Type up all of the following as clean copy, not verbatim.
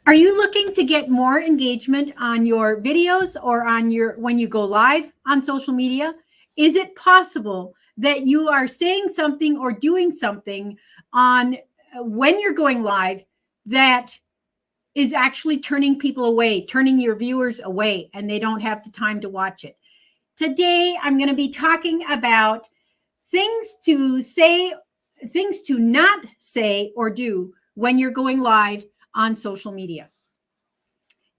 Are you looking to get more engagement on your videos or on your when you go live on social media? Is it possible that you are saying something or doing something on when you're going live that is actually turning people away, turning your viewers away, and they don't have the time to watch it? Today, I'm going to be talking about things to say, things to not say or do when you're going live on social media.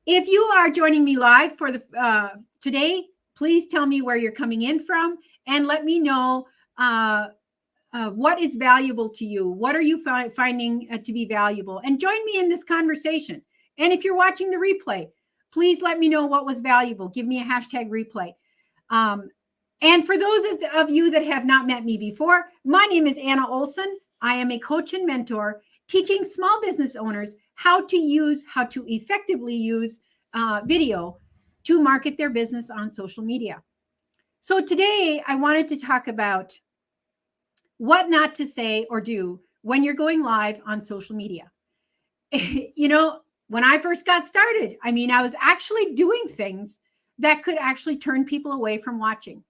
If you are joining me live for the today, please tell me where you're coming in from and let me know what is valuable to you. What are you finding to be valuable? And join me in this conversation. And if you're watching the replay, please let me know what was valuable. Give me a hashtag replay. And for those of you that have not met me before, my name is Anna Olson. I am a coach and mentor teaching small business owners how to effectively use video to market their business on social media. So today I wanted to talk about what not to say or do when you're going live on social media. You know, when I first got started, I was actually doing things that could actually turn people away from watching.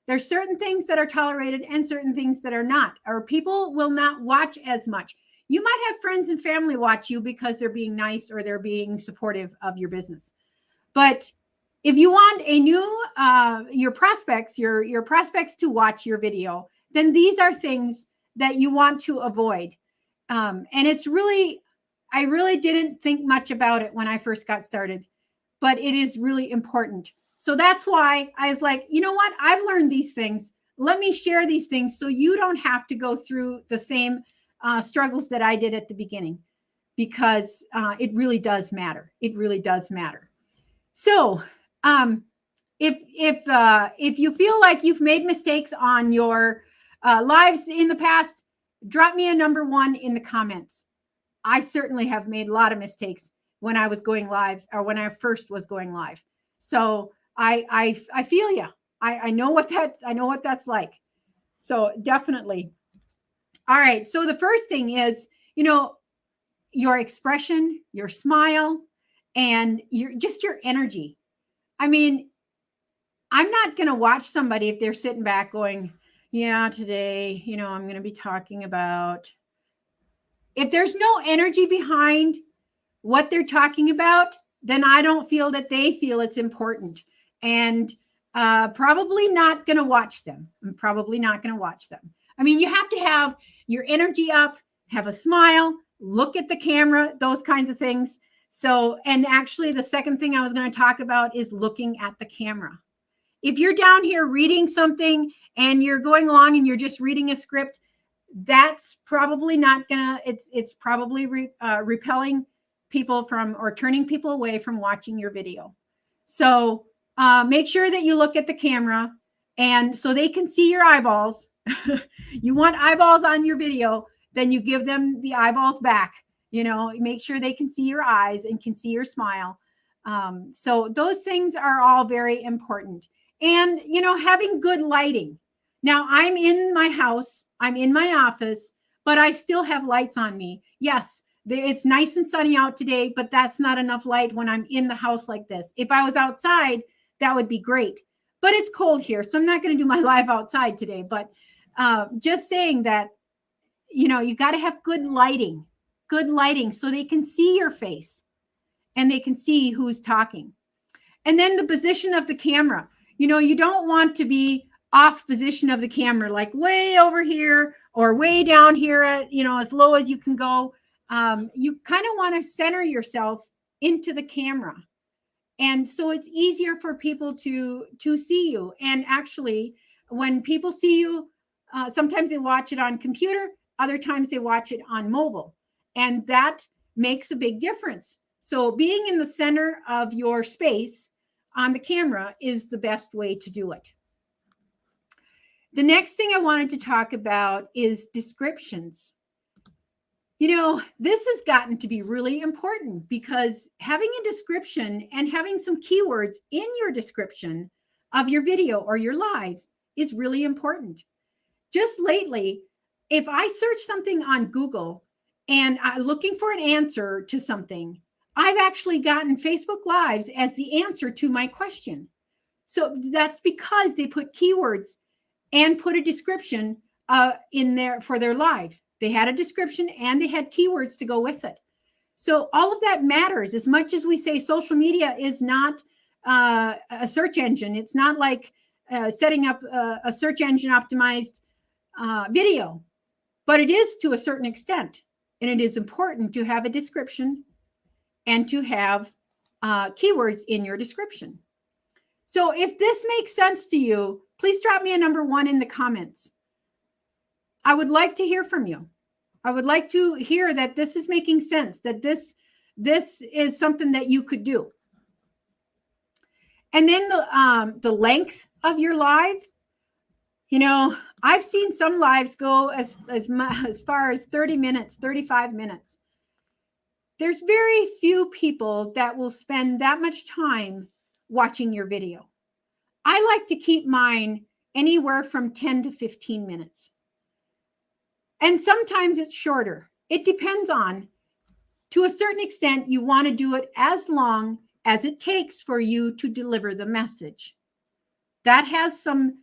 There's certain things that are tolerated and certain things that are not, or people will not watch as much. You might have friends and family watch you because they're being nice or they're being supportive of your business. But if you want a new, your prospects to watch your video, then these are things that you want to avoid. And it's really, I really didn't think much about it when I first got started, but it is really important. So that's why I was like, you know what? I've learned these things. Let me share these things so you don't have to go through the same struggles that I did at the beginning, because it really does matter. It really does matter. So if you feel like you've made mistakes on your lives in the past, drop me a number 1 in the comments. I certainly have made a lot of mistakes when I was going live or when I first was going live. So I feel you. I know what that's like. So definitely. All right. So the first thing is, your expression, your smile, and your energy. I'm not going to watch somebody if they're sitting back going, yeah, today, I'm going to be talking about. If there's no energy behind what they're talking about, then I don't feel that they feel it's important, and probably not going to watch them. I'm probably not going to watch them. You have to have your energy up, have a smile, look at the camera, those kinds of things. So, and actually the second thing I was going to talk about is looking at the camera. If you're down here reading something and you're going along and you're just reading a script, that's probably not gonna, it's probably repelling people from, or turning people away from watching your video. So make sure that you look at the camera, and so they can see your eyeballs. You want eyeballs on your video, then you give them the eyeballs back. Make sure they can see your eyes and can see your smile. So those things are all very important. And, having good lighting. Now, I'm in my house, I'm in my office, but I still have lights on me. Yes, it's nice and sunny out today, but that's not enough light when I'm in the house like this. If I was outside, that would be great. But it's cold here, so I'm not going to do my live outside today. But just saying that, you got to have good lighting so they can see your face and they can see who's talking. And then the position of the camera. You don't want to be off position of the camera, like way over here or way down here at, as low as you can go. You kind of want to center yourself into the camera. And so it's easier for people to see you. And actually, when people see you, sometimes they watch it on computer, other times they watch it on mobile. And that makes a big difference. So being in the center of your space on the camera is the best way to do it. The next thing I wanted to talk about is descriptions. This has gotten to be really important, because having a description and having some keywords in your description of your video or your live is really important. Just lately, if I search something on Google and I'm looking for an answer to something, I've actually gotten Facebook Lives as the answer to my question. So that's because they put keywords and put a description in there for their live. They had a description and they had keywords to go with it. So all of that matters. As much as we say social media is not a search engine, it's not like setting up a search engine optimized video, but it is to a certain extent. And it is important to have a description and to have keywords in your description. So if this makes sense to you, please drop me a number 1 in the comments. I would like to hear from you. I would like to hear that this is making sense, that this is something that you could do. And then the length of your live. You know, I've seen some lives go as far as 30 minutes, 35 minutes. There's very few people that will spend that much time watching your video. I like to keep mine anywhere from 10 to 15 minutes. And sometimes it's shorter. It depends on, to a certain extent, you want to do it as long as it takes for you to deliver the message. That has some,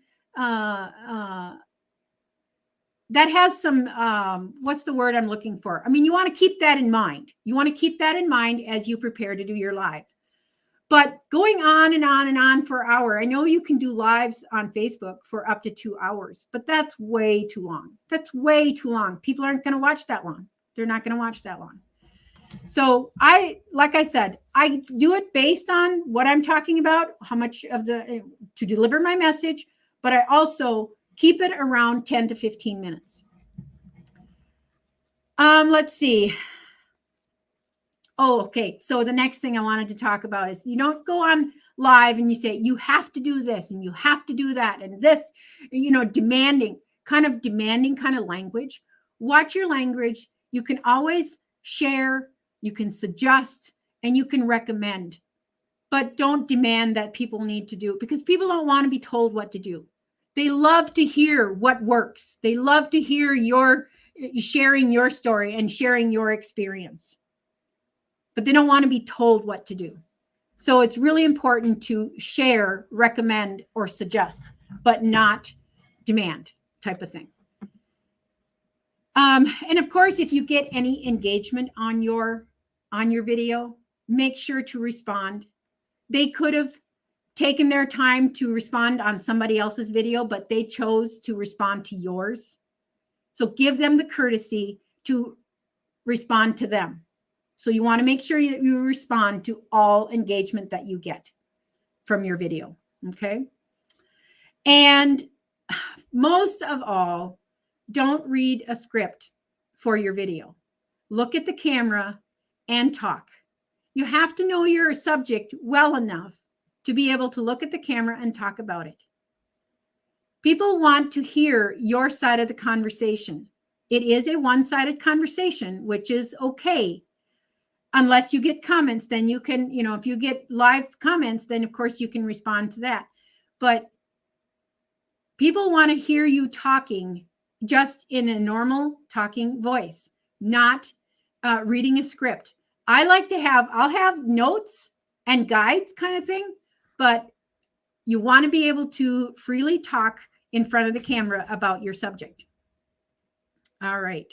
what's the word I'm looking for? I mean, you want to keep that in mind. You want to keep that in mind as you prepare to do your live. But going on and on and on for an hour, I know you can do lives on Facebook for up to 2 hours, but that's way too long. That's way too long. People aren't going to watch that long. They're not going to watch that long. So like I said, I do it based on what I'm talking about, how much of to deliver my message, but I also keep it around 10 to 15 minutes. Let's see. Oh, okay. So the next thing I wanted to talk about is you don't go on live and you say, you have to do this and you have to do that. And this, demanding kind of language. Watch your language. You can always share, you can suggest, and you can recommend. But don't demand that people need to do it, because people don't want to be told what to do. They love to hear what works. They love to hear your sharing your story and sharing your experience. But they don't want to be told what to do. So it's really important to share, recommend, or suggest, but not demand type of thing. And of course, if you get any engagement on your video, make sure to respond. They could have taken their time to respond on somebody else's video, but they chose to respond to yours. So give them the courtesy to respond to them. So you want to make sure that you respond to all engagement that you get from your video, okay? And most of all, don't read a script for your video. Look at the camera and talk. You have to know your subject well enough to be able to look at the camera and talk about it. People want to hear your side of the conversation. It is a one-sided conversation, which is okay. Unless you get comments, then you can, if you get live comments, then of course you can respond to that. But people want to hear you talking just in a normal talking voice, not reading a script. I'll have notes and guides kind of thing, but you want to be able to freely talk in front of the camera about your subject. All right.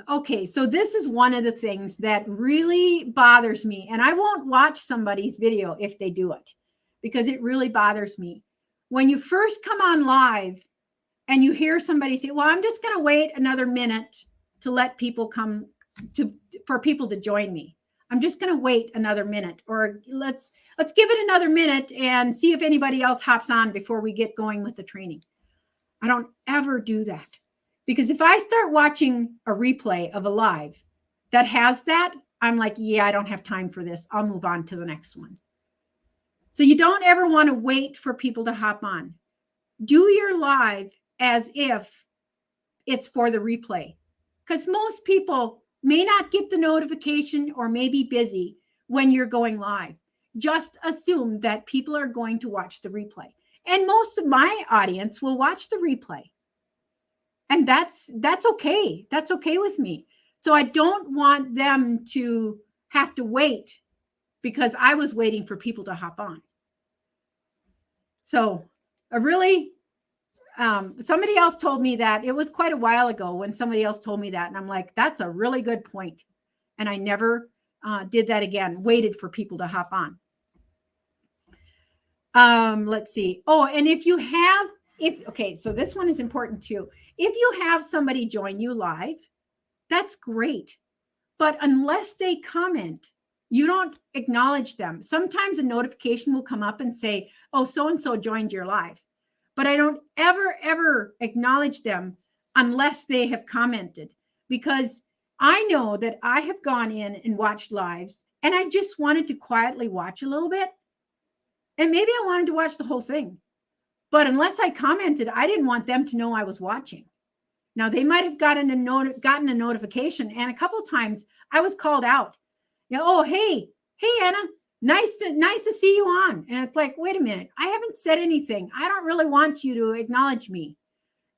Okay, so this is one of the things that really bothers me, and I won't watch somebody's video if they do it, because it really bothers me. When you first come on live and you hear somebody say, well, I'm just going to wait another minute to let people for people to join me. I'm just going to wait another minute, or let's give it another minute and see if anybody else hops on before we get going with the training. I don't ever do that. Because if I start watching a replay of a live that has that, I'm like, yeah, I don't have time for this. I'll move on to the next one. So you don't ever want to wait for people to hop on. Do your live as if it's for the replay. Because most people may not get the notification or may be busy when you're going live. Just assume that people are going to watch the replay. And most of my audience will watch the replay. And that's okay. That's okay with me. So I don't want them to have to wait because I was waiting for people to hop on. So somebody else told me that. It was quite a while ago when somebody else told me that. And I'm like, that's a really good point. And I never did that again, waited for people to hop on. Let's see. Oh, and okay, so this one is important too. If you have somebody join you live, that's great. But unless they comment, you don't acknowledge them. Sometimes a notification will come up and say, oh, so-and-so joined your live. But I don't ever acknowledge them unless they have commented, because I know that I have gone in and watched lives and I just wanted to quietly watch a little bit. And maybe I wanted to watch the whole thing. But unless I commented, I didn't want them to know I was watching. Now, they might have gotten a notification, and a couple of times I was called out. Oh, hey, Anna, nice to see you on. And it's like, wait a minute, I haven't said anything. I don't really want you to acknowledge me.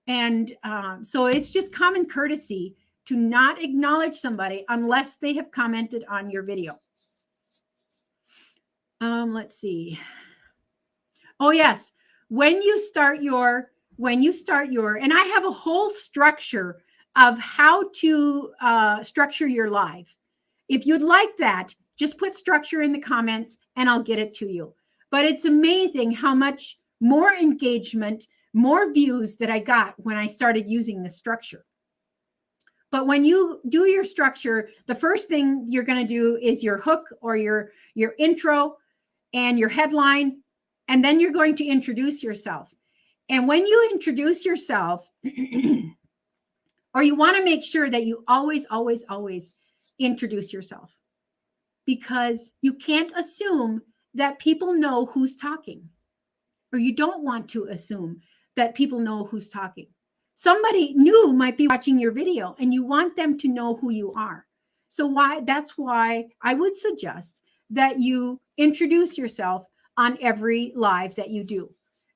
And so it's just common courtesy to not acknowledge somebody unless they have commented on your video. Let's see. Oh, yes. When you start your, and I have a whole structure of how to structure your live. If you'd like that, just put structure in the comments and I'll get it to you. But it's amazing how much more engagement, more views that I got when I started using this structure. But when you do your structure, the first thing you're going to do is your hook or your intro and your headline, and then you're going to introduce yourself. And when you introduce yourself, or you want to make sure that you always introduce yourself, because you can't assume that people know who's talking, or you don't want to assume that people know who's talking. Somebody new might be watching your video and you want them to know who you are. So that's why I would suggest that you introduce yourself on every live that you do.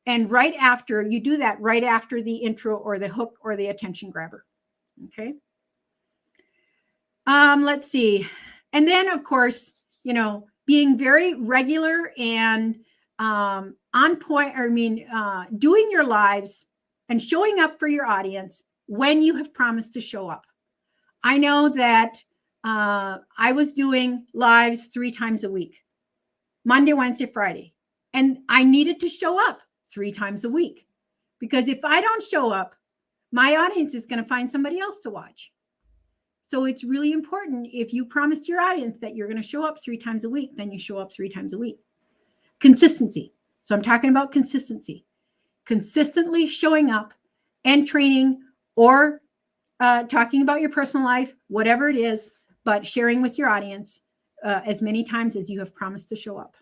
And right after you do that, right after the intro or the hook or the attention grabber. Okay. Let's see. And then, of course, being very regular and on point, doing your lives and showing up for your audience when you have promised to show up. I know that I was doing lives 3 times a week, Monday, Wednesday, Friday, and I needed to show up 3 times a week, because if I don't show up, my audience is going to find somebody else to watch. So it's really important, if you promised your audience that you're going to show up 3 times a week, then you show up 3 times a week. Consistency. So I'm talking about consistency. Consistently showing up and training, or talking about your personal life, whatever it is, but sharing with your audience as many times as you have promised to show up.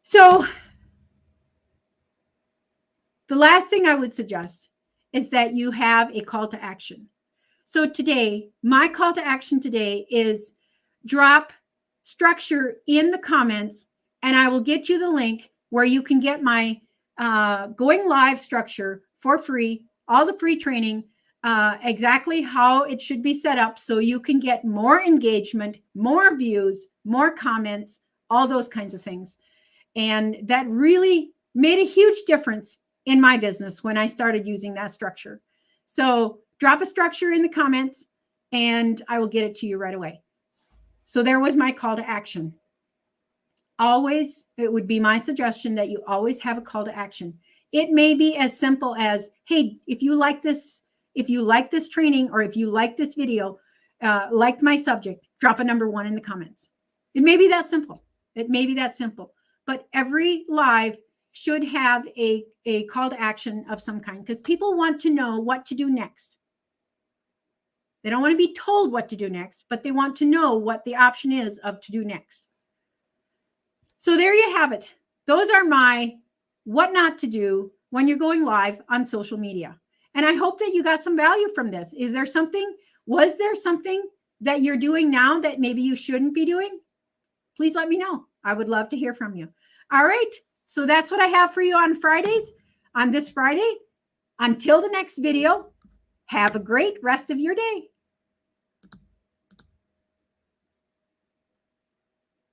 So the last thing I would suggest is that you have a call to action. So today, my call to action today is drop structure in the comments, and I will get you the link where you can get my going live structure for free, all the free training, exactly how it should be set up so you can get more engagement, more views, more comments, all those kinds of things. And that really made a huge difference in my business when I started using that structure. So drop a structure in the comments and I will get it to you right away. So there was my call to action. Always, it would be my suggestion that you always have a call to action. It may be as simple as, hey, if you like this training, or if you like this video, like my subject, drop a number 1 in the comments. It may be that simple. But every live should have a call to action of some kind, because people want to know what to do next. They don't want to be told what to do next, but they want to know what the option is of to do next. So there you have it. Those are my what not to do when you're going live on social media. And I hope that you got some value from this. Was there something that you're doing now that maybe you shouldn't be doing? Please let me know. I would love to hear from you. All right. So that's what I have for you on Fridays, on this Friday. Until the next video, have a great rest of your day.